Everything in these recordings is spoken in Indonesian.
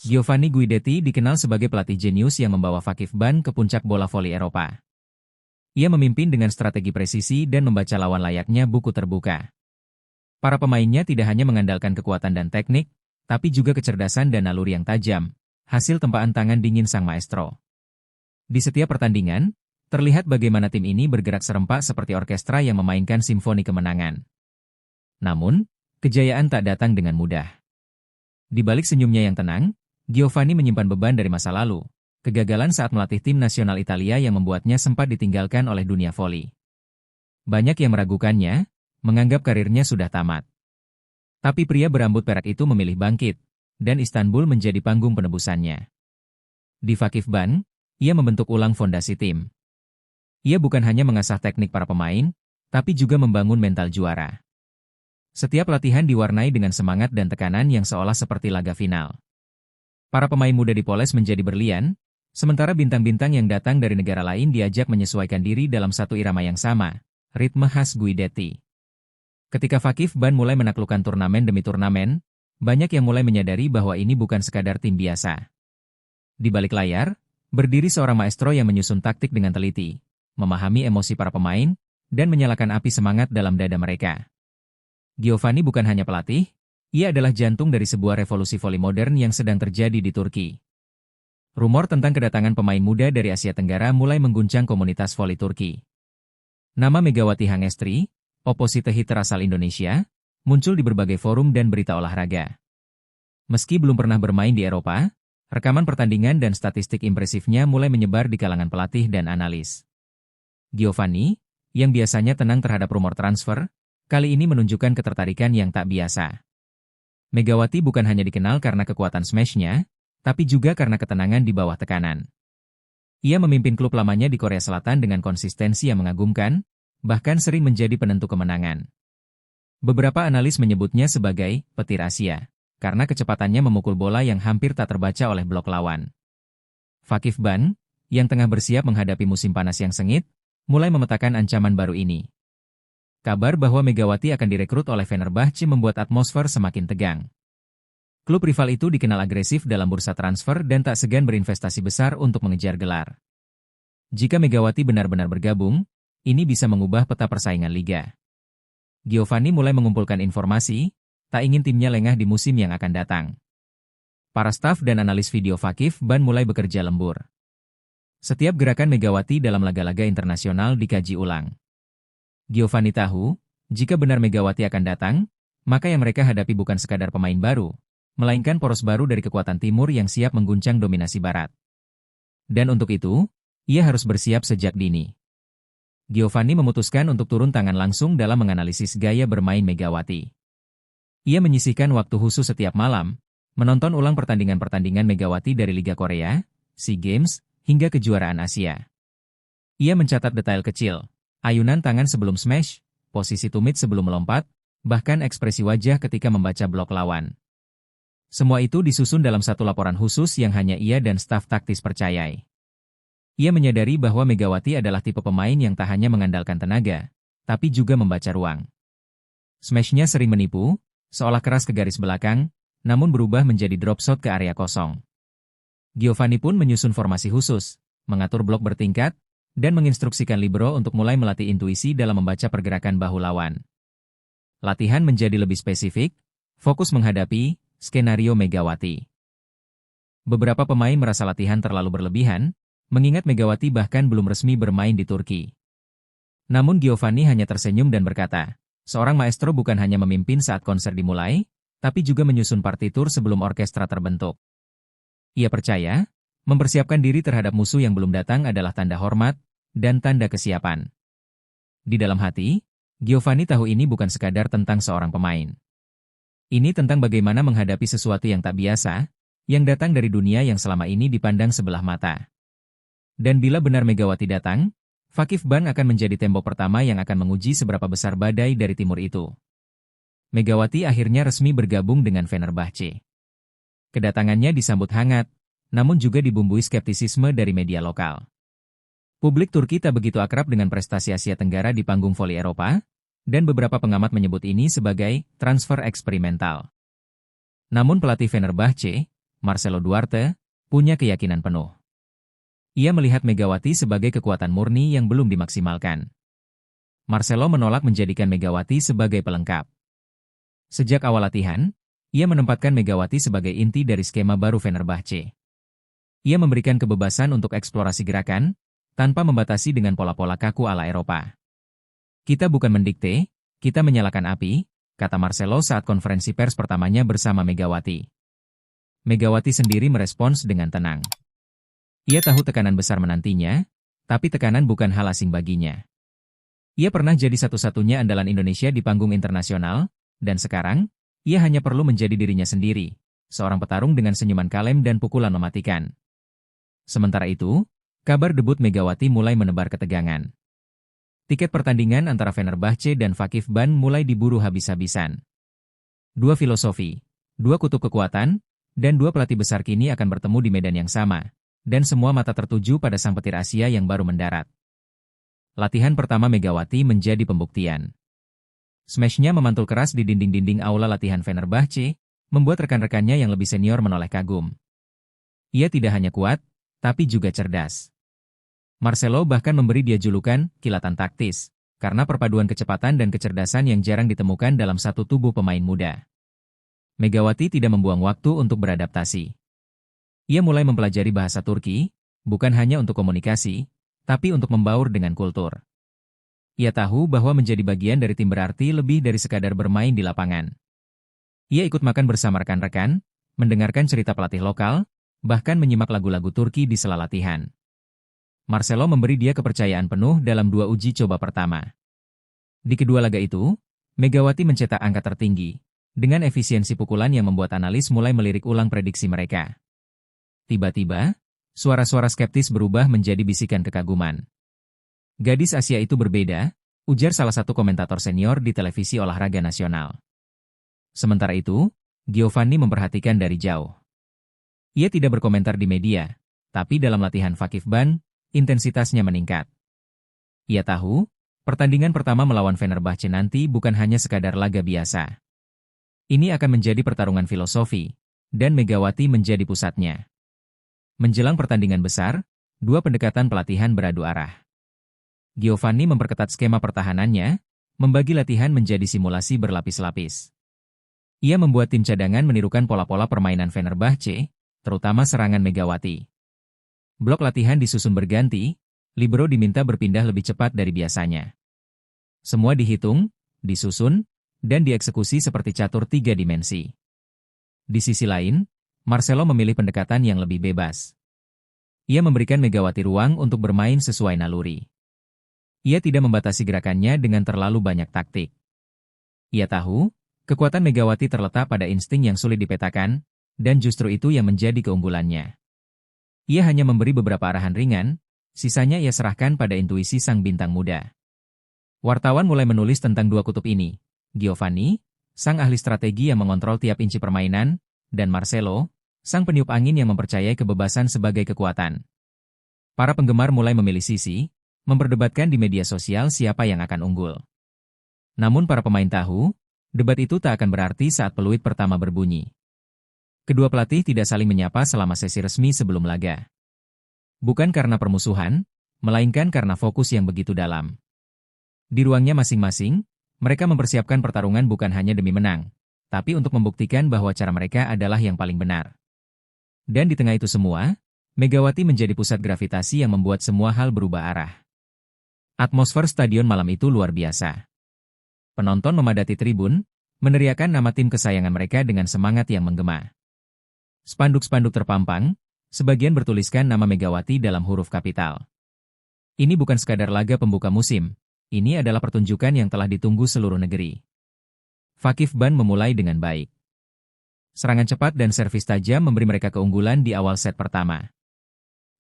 Giovanni Guidetti dikenal sebagai pelatih jenius yang membawa Fakif Ban ke puncak bola voli Eropa. Ia memimpin dengan strategi presisi dan membaca lawan layaknya buku terbuka. Para pemainnya tidak hanya mengandalkan kekuatan dan teknik, tapi juga kecerdasan dan naluri yang tajam, hasil tempaan tangan dingin sang maestro. Di setiap pertandingan, terlihat bagaimana tim ini bergerak serempak seperti orkestra yang memainkan simfoni kemenangan. Namun, kejayaan tak datang dengan mudah. Di balik senyumnya yang tenang, Giovanni menyimpan beban dari masa lalu, kegagalan saat melatih tim nasional Italia yang membuatnya sempat ditinggalkan oleh dunia voli. Banyak yang meragukannya, menganggap karirnya sudah tamat. Tapi pria berambut perak itu memilih bangkit, dan Istanbul menjadi panggung penebusannya. Di Fakif Ban, ia membentuk ulang fondasi tim. Ia bukan hanya mengasah teknik para pemain, tapi juga membangun mental juara. Setiap latihan diwarnai dengan semangat dan tekanan yang seolah seperti laga final. Para pemain muda dipoles menjadi berlian, sementara bintang-bintang yang datang dari negara lain diajak menyesuaikan diri dalam satu irama yang sama, ritme khas Guidetti. Ketika Fakif Ban mulai menaklukkan turnamen demi turnamen, banyak yang mulai menyadari bahwa ini bukan sekadar tim biasa. Di balik layar, berdiri seorang maestro yang menyusun taktik dengan teliti, memahami emosi para pemain, dan menyalakan api semangat dalam dada mereka. Giovanni bukan hanya pelatih, ia adalah jantung dari sebuah revolusi voli modern yang sedang terjadi di Turki. Rumor tentang kedatangan pemain muda dari Asia Tenggara mulai mengguncang komunitas voli Turki. Nama Megawati Hangestri, oposite hitter asal Indonesia, muncul di berbagai forum dan berita olahraga. Meski belum pernah bermain di Eropa, rekaman pertandingan dan statistik impresifnya mulai menyebar di kalangan pelatih dan analis. Giovanni, yang biasanya tenang terhadap rumor transfer, kali ini menunjukkan ketertarikan yang tak biasa. Megawati bukan hanya dikenal karena kekuatan smash-nya, tapi juga karena ketenangan di bawah tekanan. Ia memimpin klub lamanya di Korea Selatan dengan konsistensi yang mengagumkan, bahkan sering menjadi penentu kemenangan. Beberapa analis menyebutnya sebagai petir Asia, karena kecepatannya memukul bola yang hampir tak terbaca oleh blok lawan. Fakif Ban, yang tengah bersiap menghadapi musim panas yang sengit, mulai memetakan ancaman baru ini. Kabar bahwa Megawati akan direkrut oleh Fenerbahce membuat atmosfer semakin tegang. Klub rival itu dikenal agresif dalam bursa transfer dan tak segan berinvestasi besar untuk mengejar gelar. Jika Megawati benar-benar bergabung, ini bisa mengubah peta persaingan liga. Giovanni mulai mengumpulkan informasi, tak ingin timnya lengah di musim yang akan datang. Para staf dan analis video Fakif Ban mulai bekerja lembur. Setiap gerakan Megawati dalam laga-laga internasional dikaji ulang. Giovanni tahu, jika benar Megawati akan datang, maka yang mereka hadapi bukan sekadar pemain baru, melainkan poros baru dari kekuatan timur yang siap mengguncang dominasi barat. Dan untuk itu, ia harus bersiap sejak dini. Giovanni memutuskan untuk turun tangan langsung dalam menganalisis gaya bermain Megawati. Ia menyisihkan waktu khusus setiap malam, menonton ulang pertandingan-pertandingan Megawati dari Liga Korea, SEA Games, hingga kejuaraan Asia. Ia mencatat detail kecil, ayunan tangan sebelum smash, posisi tumit sebelum melompat, bahkan ekspresi wajah ketika membaca blok lawan. Semua itu disusun dalam satu laporan khusus yang hanya ia dan staf taktis percayai. Ia menyadari bahwa Megawati adalah tipe pemain yang tak hanya mengandalkan tenaga, tapi juga membaca ruang. Smash-nya sering menipu, seolah keras ke garis belakang, namun berubah menjadi drop shot ke area kosong. Giovanni pun menyusun formasi khusus, mengatur blok bertingkat, dan menginstruksikan libero untuk mulai melatih intuisi dalam membaca pergerakan bahu lawan. Latihan menjadi lebih spesifik, fokus menghadapi skenario Megawati. Beberapa pemain merasa latihan terlalu berlebihan, mengingat Megawati bahkan belum resmi bermain di Turki. Namun Giovanni hanya tersenyum dan berkata, seorang maestro bukan hanya memimpin saat konser dimulai, tapi juga menyusun partitur sebelum orkestra terbentuk. Ia percaya, mempersiapkan diri terhadap musuh yang belum datang adalah tanda hormat dan tanda kesiapan. Di dalam hati, Giovanni tahu ini bukan sekadar tentang seorang pemain. Ini tentang bagaimana menghadapi sesuatu yang tak biasa, yang datang dari dunia yang selama ini dipandang sebelah mata. Dan bila benar Megawati datang, Fakif Ban akan menjadi tembok pertama yang akan menguji seberapa besar badai dari timur itu. Megawati akhirnya resmi bergabung dengan Fenerbahce. Kedatangannya disambut hangat, namun juga dibumbui skeptisisme dari media lokal. Publik Turki tak begitu akrab dengan prestasi Asia Tenggara di panggung voli Eropa, dan beberapa pengamat menyebut ini sebagai transfer eksperimental. Namun pelatih Fenerbahce, Marcelo Duarte, punya keyakinan penuh. Ia melihat Megawati sebagai kekuatan murni yang belum dimaksimalkan. Marcelo menolak menjadikan Megawati sebagai pelengkap. Sejak awal latihan, ia menempatkan Megawati sebagai inti dari skema baru Fenerbahce. Ia memberikan kebebasan untuk eksplorasi gerakan, tanpa membatasi dengan pola-pola kaku ala Eropa. Kita bukan mendikte, kita menyalakan api, kata Marcelo saat konferensi pers pertamanya bersama Megawati. Megawati sendiri merespons dengan tenang. Ia tahu tekanan besar menantinya, tapi tekanan bukan hal asing baginya. Ia pernah jadi satu-satunya andalan Indonesia di panggung internasional, dan sekarang, ia hanya perlu menjadi dirinya sendiri, seorang petarung dengan senyuman kalem dan pukulan mematikan. Sementara itu, kabar debut Megawati mulai menebar ketegangan. Tiket pertandingan antara Fenerbahce dan Vakif Ban mulai diburu habis-habisan. Dua filosofi, dua kutub kekuatan, dan dua pelatih besar kini akan bertemu di medan yang sama, dan semua mata tertuju pada sang petir Asia yang baru mendarat. Latihan pertama Megawati menjadi pembuktian. Smash-nya memantul keras di dinding-dinding aula latihan Fenerbahce, membuat rekan-rekannya yang lebih senior menoleh kagum. Ia tidak hanya kuat, tapi juga cerdas. Marcelo bahkan memberi dia julukan kilatan taktis, karena perpaduan kecepatan dan kecerdasan yang jarang ditemukan dalam satu tubuh pemain muda. Megawati tidak membuang waktu untuk beradaptasi. Ia mulai mempelajari bahasa Turki, bukan hanya untuk komunikasi, tapi untuk membaur dengan kultur. Ia tahu bahwa menjadi bagian dari tim berarti lebih dari sekadar bermain di lapangan. Ia ikut makan bersama rekan-rekan, mendengarkan cerita pelatih lokal, bahkan menyimak lagu-lagu Turki di sela latihan. Marcelo memberi dia kepercayaan penuh dalam dua uji coba pertama. Di kedua laga itu, Megawati mencetak angka tertinggi, dengan efisiensi pukulan yang membuat analis mulai melirik ulang prediksi mereka. Tiba-tiba, suara-suara skeptis berubah menjadi bisikan kekaguman. Gadis Asia itu berbeda, ujar salah satu komentator senior di televisi olahraga nasional. Sementara itu, Giovanni memperhatikan dari jauh. Ia tidak berkomentar di media, tapi dalam latihan Vakif Ban, intensitasnya meningkat. Ia tahu, pertandingan pertama melawan Fenerbahce nanti bukan hanya sekadar laga biasa. Ini akan menjadi pertarungan filosofi, dan Megawati menjadi pusatnya. Menjelang pertandingan besar, dua pendekatan pelatihan beradu arah. Giovanni memperketat skema pertahanannya, membagi latihan menjadi simulasi berlapis-lapis. Ia membuat tim cadangan menirukan pola-pola permainan Fenerbahce, terutama serangan Megawati. Blok latihan disusun berganti, libero diminta berpindah lebih cepat dari biasanya. Semua dihitung, disusun, dan dieksekusi seperti catur tiga dimensi. Di sisi lain, Marcelo memilih pendekatan yang lebih bebas. Ia memberikan Megawati ruang untuk bermain sesuai naluri. Ia tidak membatasi gerakannya dengan terlalu banyak taktik. Ia tahu, kekuatan Megawati terletak pada insting yang sulit dipetakan, dan justru itu yang menjadi keunggulannya. Ia hanya memberi beberapa arahan ringan, sisanya ia serahkan pada intuisi sang bintang muda. Wartawan mulai menulis tentang dua kutub ini, Giovanni, sang ahli strategi yang mengontrol tiap inci permainan, dan Marcelo, sang peniup angin yang mempercayai kebebasan sebagai kekuatan. Para penggemar mulai memilih sisi, memperdebatkan di media sosial siapa yang akan unggul. Namun para pemain tahu, debat itu tak akan berarti saat peluit pertama berbunyi. Kedua pelatih tidak saling menyapa selama sesi resmi sebelum laga. Bukan karena permusuhan, melainkan karena fokus yang begitu dalam. Di ruangnya masing-masing, mereka mempersiapkan pertarungan bukan hanya demi menang, tapi untuk membuktikan bahwa cara mereka adalah yang paling benar. Dan di tengah itu semua, Megawati menjadi pusat gravitasi yang membuat semua hal berubah arah. Atmosfer stadion malam itu luar biasa. Penonton memadati tribun, meneriakan nama tim kesayangan mereka dengan semangat yang menggema. Spanduk-spanduk terpampang, sebagian bertuliskan nama Megawati dalam huruf kapital. Ini bukan sekadar laga pembuka musim, ini adalah pertunjukan yang telah ditunggu seluruh negeri. Vakif Ban memulai dengan baik. Serangan cepat dan servis tajam memberi mereka keunggulan di awal set pertama.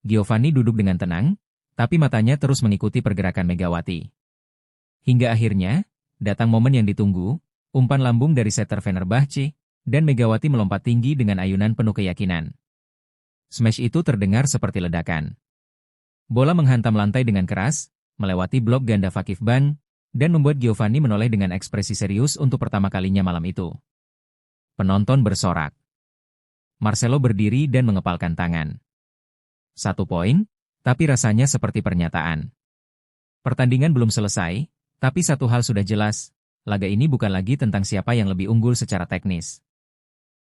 Giovanni duduk dengan tenang, tapi matanya terus mengikuti pergerakan Megawati. Hingga akhirnya, datang momen yang ditunggu, umpan lambung dari setter Fenerbahce, dan Megawati melompat tinggi dengan ayunan penuh keyakinan. Smash itu terdengar seperti ledakan. Bola menghantam lantai dengan keras, melewati blok ganda Vakif Ban, dan membuat Giovanni menoleh dengan ekspresi serius untuk pertama kalinya malam itu. Penonton bersorak. Marcelo berdiri dan mengepalkan tangan. 1 poin, tapi rasanya seperti pernyataan. Pertandingan belum selesai, tapi satu hal sudah jelas, laga ini bukan lagi tentang siapa yang lebih unggul secara teknis.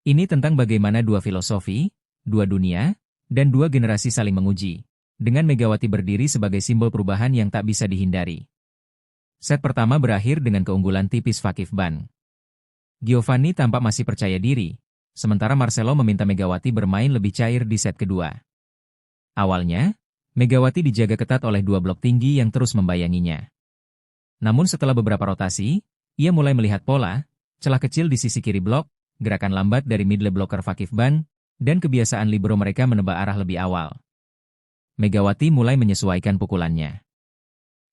Ini tentang bagaimana dua filosofi, dua dunia, dan dua generasi saling menguji, dengan Megawati berdiri sebagai simbol perubahan yang tak bisa dihindari. Set pertama berakhir dengan keunggulan tipis Fakif Ban. Giovanni tampak masih percaya diri, sementara Marcelo meminta Megawati bermain lebih cair di set kedua. Awalnya, Megawati dijaga ketat oleh dua blok tinggi yang terus membayanginya. Namun setelah beberapa rotasi, ia mulai melihat pola, celah kecil di sisi kiri blok, gerakan lambat dari middle blocker Fakif Ban, dan kebiasaan libero mereka menebak arah lebih awal. Megawati mulai menyesuaikan pukulannya.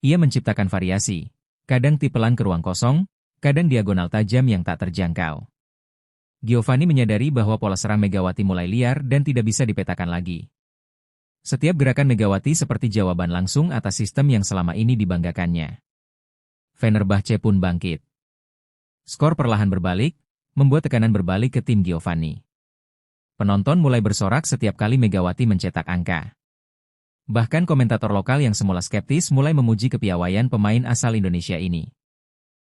Ia menciptakan variasi, kadang tipelan ke ruang kosong, kadang diagonal tajam yang tak terjangkau. Giovanni menyadari bahwa pola serang Megawati mulai liar dan tidak bisa dipetakan lagi. Setiap gerakan Megawati seperti jawaban langsung atas sistem yang selama ini dibanggakannya. Fenerbahce pun bangkit. Skor perlahan berbalik, membuat tekanan berbalik ke tim Giovanni. Penonton mulai bersorak setiap kali Megawati mencetak angka. Bahkan komentator lokal yang semula skeptis mulai memuji kepiawaian pemain asal Indonesia ini.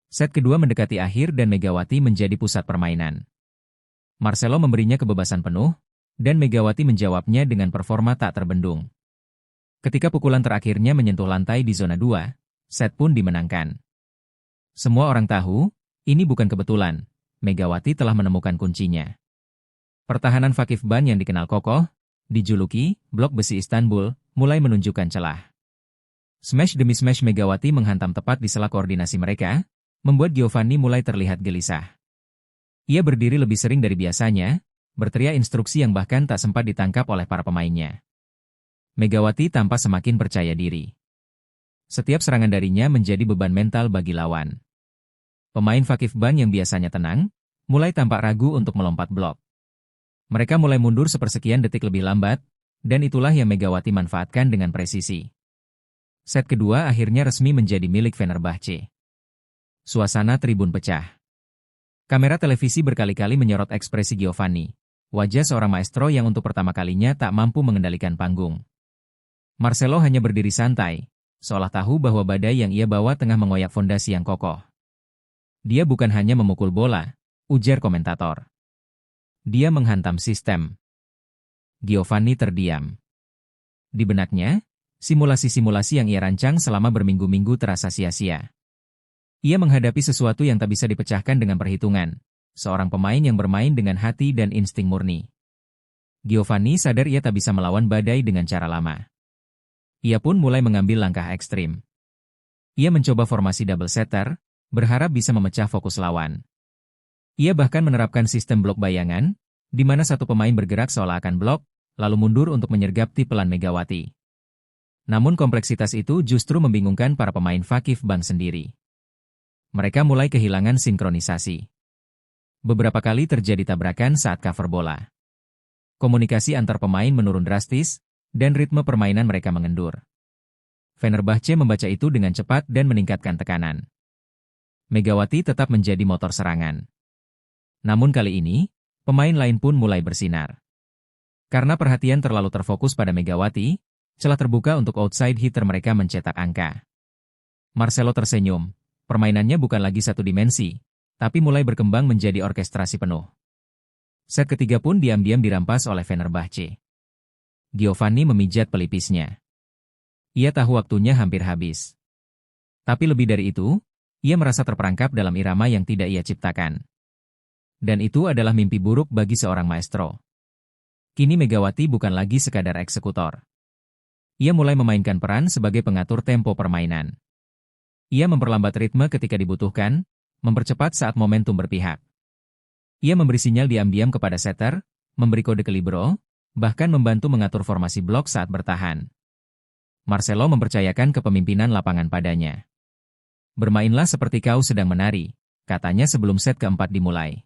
Set kedua mendekati akhir dan Megawati menjadi pusat permainan. Marcelo memberinya kebebasan penuh, dan Megawati menjawabnya dengan performa tak terbendung. Ketika pukulan terakhirnya menyentuh lantai di zona 2, set pun dimenangkan. Semua orang tahu, ini bukan kebetulan, Megawati telah menemukan kuncinya. Pertahanan Fakif Ban yang dikenal kokoh, dijuluki blok besi Istanbul, mulai menunjukkan celah. Smash demi smash Megawati menghantam tepat di sela koordinasi mereka, membuat Giovanni mulai terlihat gelisah. Ia berdiri lebih sering dari biasanya, berteriak instruksi yang bahkan tak sempat ditangkap oleh para pemainnya. Megawati tampak semakin percaya diri. Setiap serangan darinya menjadi beban mental bagi lawan. Pemain Fakif Ban yang biasanya tenang, mulai tampak ragu untuk melompat blok. Mereka mulai mundur sepersekian detik lebih lambat, dan itulah yang Megawati manfaatkan dengan presisi. Set kedua akhirnya resmi menjadi milik Fenerbahce. Suasana tribun pecah. Kamera televisi berkali-kali menyorot ekspresi Giovanni, wajah seorang maestro yang untuk pertama kalinya tak mampu mengendalikan panggung. Marcelo hanya berdiri santai, seolah tahu bahwa badai yang ia bawa tengah mengoyak fondasi yang kokoh. Dia bukan hanya memukul bola, ujar komentator. Dia menghantam sistem. Giovanni terdiam. Di benaknya, simulasi-simulasi yang ia rancang selama berminggu-minggu terasa sia-sia. Ia menghadapi sesuatu yang tak bisa dipecahkan dengan perhitungan, seorang pemain yang bermain dengan hati dan insting murni. Giovanni sadar ia tak bisa melawan badai dengan cara lama. Ia pun mulai mengambil langkah ekstrim. Ia mencoba formasi double setter, berharap bisa memecah fokus lawan. Ia bahkan menerapkan sistem blok bayangan, di mana satu pemain bergerak seolah akan blok, lalu mundur untuk menyergap tipelan Megawati. Namun kompleksitas itu justru membingungkan para pemain Fakif Ban sendiri. Mereka mulai kehilangan sinkronisasi. Beberapa kali terjadi tabrakan saat cover bola. Komunikasi antar pemain menurun drastis, dan ritme permainan mereka mengendur. Fenerbahce membaca itu dengan cepat dan meningkatkan tekanan. Megawati tetap menjadi motor serangan. Namun kali ini, pemain lain pun mulai bersinar. Karena perhatian terlalu terfokus pada Megawati, celah terbuka untuk outside hitter mereka mencetak angka. Marcelo tersenyum. Permainannya bukan lagi satu dimensi, tapi mulai berkembang menjadi orkestrasi penuh. Set ketiga pun diam-diam dirampas oleh Fenerbahce. Giovanni memijat pelipisnya. Ia tahu waktunya hampir habis. Tapi lebih dari itu, ia merasa terperangkap dalam irama yang tidak ia ciptakan. Dan itu adalah mimpi buruk bagi seorang maestro. Kini Megawati bukan lagi sekadar eksekutor. Ia mulai memainkan peran sebagai pengatur tempo permainan. Ia memperlambat ritme ketika dibutuhkan, mempercepat saat momentum berpihak. Ia memberi sinyal diam-diam kepada setter, memberi kode ke libero, bahkan membantu mengatur formasi blok saat bertahan. Marcelo mempercayakan kepemimpinan lapangan padanya. Bermainlah seperti kau sedang menari, katanya sebelum set keempat dimulai.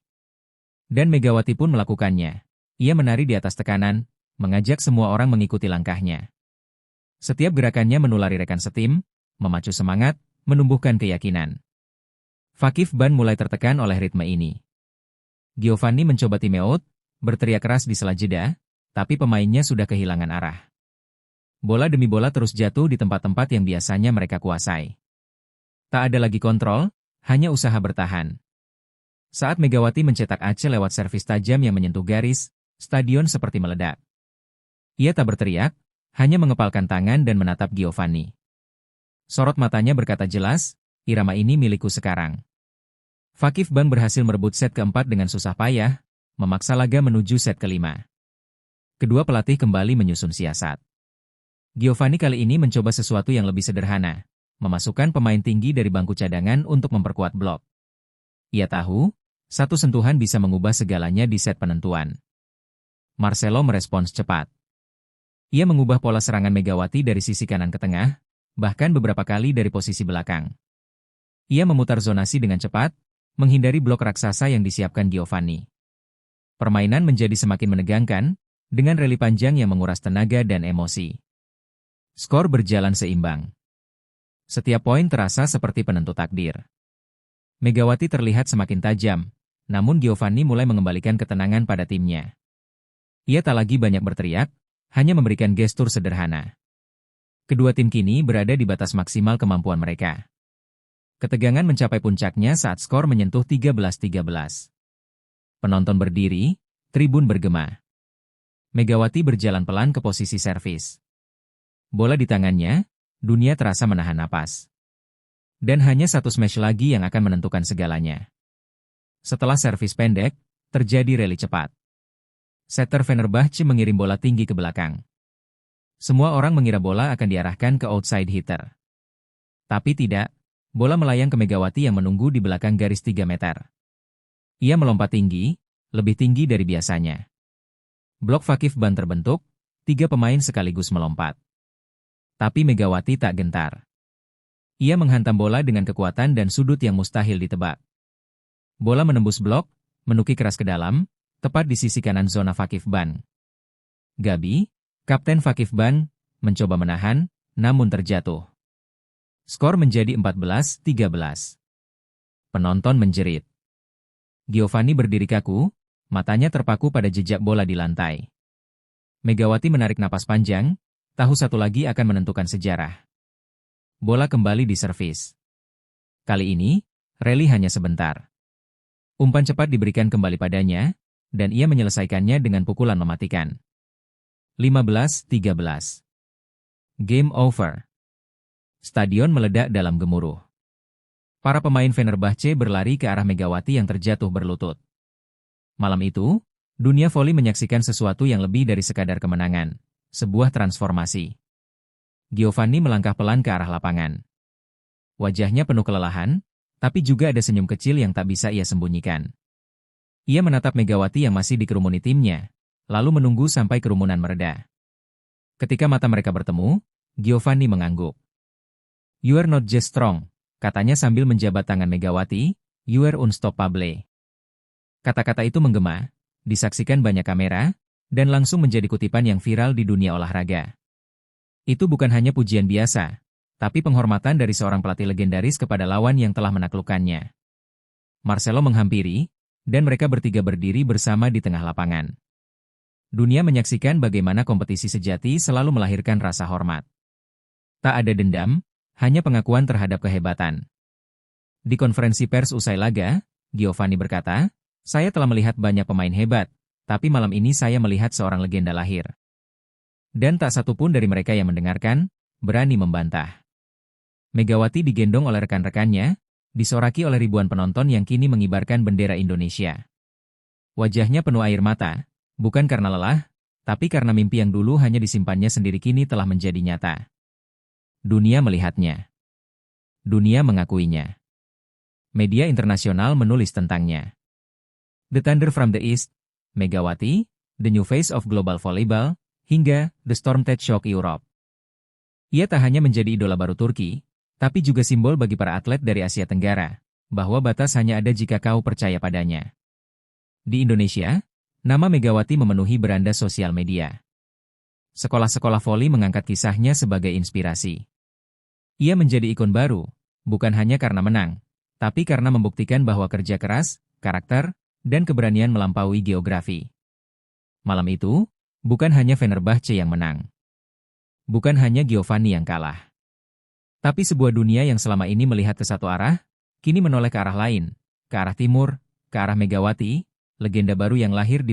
Dan Megawati pun melakukannya. Ia menari di atas tekanan, mengajak semua orang mengikuti langkahnya. Setiap gerakannya menulari rekan setim, memacu semangat, menumbuhkan keyakinan. Fakif Ban mulai tertekan oleh ritme ini. Giovanni mencoba time out, berteriak keras di sela jeda, tapi pemainnya sudah kehilangan arah. Bola demi bola terus jatuh di tempat-tempat yang biasanya mereka kuasai. Tak ada lagi kontrol, hanya usaha bertahan. Saat Megawati mencetak Aceh lewat servis tajam yang menyentuh garis, stadion seperti meledak. Ia tak berteriak, hanya mengepalkan tangan dan menatap Giovanni. Sorot matanya berkata jelas, irama ini milikku sekarang. Fakif Ban berhasil merebut set keempat dengan susah payah, memaksa laga menuju set kelima. Kedua pelatih kembali menyusun siasat. Giovanni kali ini mencoba sesuatu yang lebih sederhana, memasukkan pemain tinggi dari bangku cadangan untuk memperkuat blok. Ia tahu, satu sentuhan bisa mengubah segalanya di set penentuan. Marcelo merespons cepat. Ia mengubah pola serangan Megawati dari sisi kanan ke tengah, bahkan beberapa kali dari posisi belakang. Ia memutar zonasi dengan cepat, menghindari blok raksasa yang disiapkan Giovanni. Permainan menjadi semakin menegangkan, dengan rally panjang yang menguras tenaga dan emosi. Skor berjalan seimbang. Setiap poin terasa seperti penentu takdir. Megawati terlihat semakin tajam, namun Giovanni mulai mengembalikan ketenangan pada timnya. Ia tak lagi banyak berteriak, hanya memberikan gestur sederhana. Kedua tim kini berada di batas maksimal kemampuan mereka. Ketegangan mencapai puncaknya saat skor menyentuh 13-13. Penonton berdiri, tribun bergema. Megawati berjalan pelan ke posisi servis. Bola di tangannya, dunia terasa menahan napas. Dan hanya satu smash lagi yang akan menentukan segalanya. Setelah servis pendek, terjadi rally cepat. Setter Fenerbahce mengirim bola tinggi ke belakang. Semua orang mengira bola akan diarahkan ke outside hitter. Tapi tidak, bola melayang ke Megawati yang menunggu di belakang garis 3 meter. Ia melompat tinggi, lebih tinggi dari biasanya. Blok Fakif Ban terbentuk, 3 pemain sekaligus melompat. Tapi Megawati tak gentar. Ia menghantam bola dengan kekuatan dan sudut yang mustahil ditebak. Bola menembus blok, menukik keras ke dalam, tepat di sisi kanan zona Fakif Ban. Gabi, Kapten Fakif Ban, mencoba menahan, namun terjatuh. Skor menjadi 14-13. Penonton menjerit. Giovanni berdiri kaku, matanya terpaku pada jejak bola di lantai. Megawati menarik napas panjang, tahu satu lagi akan menentukan sejarah. Bola kembali diservis. Kali ini, rally hanya sebentar. Umpan cepat diberikan kembali padanya, dan ia menyelesaikannya dengan pukulan mematikan. 15-13. Game over. Stadion meledak dalam gemuruh. Para pemain Fenerbahce berlari ke arah Megawati yang terjatuh berlutut. Malam itu, dunia voli menyaksikan sesuatu yang lebih dari sekadar kemenangan, sebuah transformasi. Giovanni melangkah pelan ke arah lapangan. Wajahnya penuh kelelahan, tapi juga ada senyum kecil yang tak bisa ia sembunyikan. Ia menatap Megawati yang masih dikerumuni timnya, lalu menunggu sampai kerumunan mereda. Ketika mata mereka bertemu, Giovanni mengangguk. "You are not just strong," katanya sambil menjabat tangan Megawati, "you are unstoppable." Kata-kata itu menggema, disaksikan banyak kamera, dan langsung menjadi kutipan yang viral di dunia olahraga. Itu bukan hanya pujian biasa, tapi penghormatan dari seorang pelatih legendaris kepada lawan yang telah menaklukkannya. Marcelo menghampiri, dan mereka bertiga berdiri bersama di tengah lapangan. Dunia menyaksikan bagaimana kompetisi sejati selalu melahirkan rasa hormat. Tak ada dendam, hanya pengakuan terhadap kehebatan. Di konferensi pers usai laga, Giovanni berkata, "Saya telah melihat banyak pemain hebat, tapi malam ini saya melihat seorang legenda lahir." Dan tak satu pun dari mereka yang mendengarkan, berani membantah. Megawati digendong oleh rekan-rekannya, disoraki oleh ribuan penonton yang kini mengibarkan bendera Indonesia. Wajahnya penuh air mata, bukan karena lelah, tapi karena mimpi yang dulu hanya disimpannya sendiri kini telah menjadi nyata. Dunia melihatnya. Dunia mengakuinya. Media internasional menulis tentangnya. The Thunder from the East, Megawati, The New Face of Global Volleyball, hingga The Storm That Shock Europe. Ia tak hanya menjadi idola baru Turki, tapi juga simbol bagi para atlet dari Asia Tenggara, bahwa batas hanya ada jika kau percaya padanya. Di Indonesia, nama Megawati memenuhi beranda sosial media. Sekolah-sekolah voli mengangkat kisahnya sebagai inspirasi. Ia menjadi ikon baru, bukan hanya karena menang, tapi karena membuktikan bahwa kerja keras, karakter, dan keberanian melampaui geografi. Malam itu, bukan hanya Fenerbahce yang menang. Bukan hanya Giovanni yang kalah. Tapi sebuah dunia yang selama ini melihat ke satu arah, kini menoleh ke arah lain. Ke arah timur, ke arah Megawati, legenda baru yang lahir di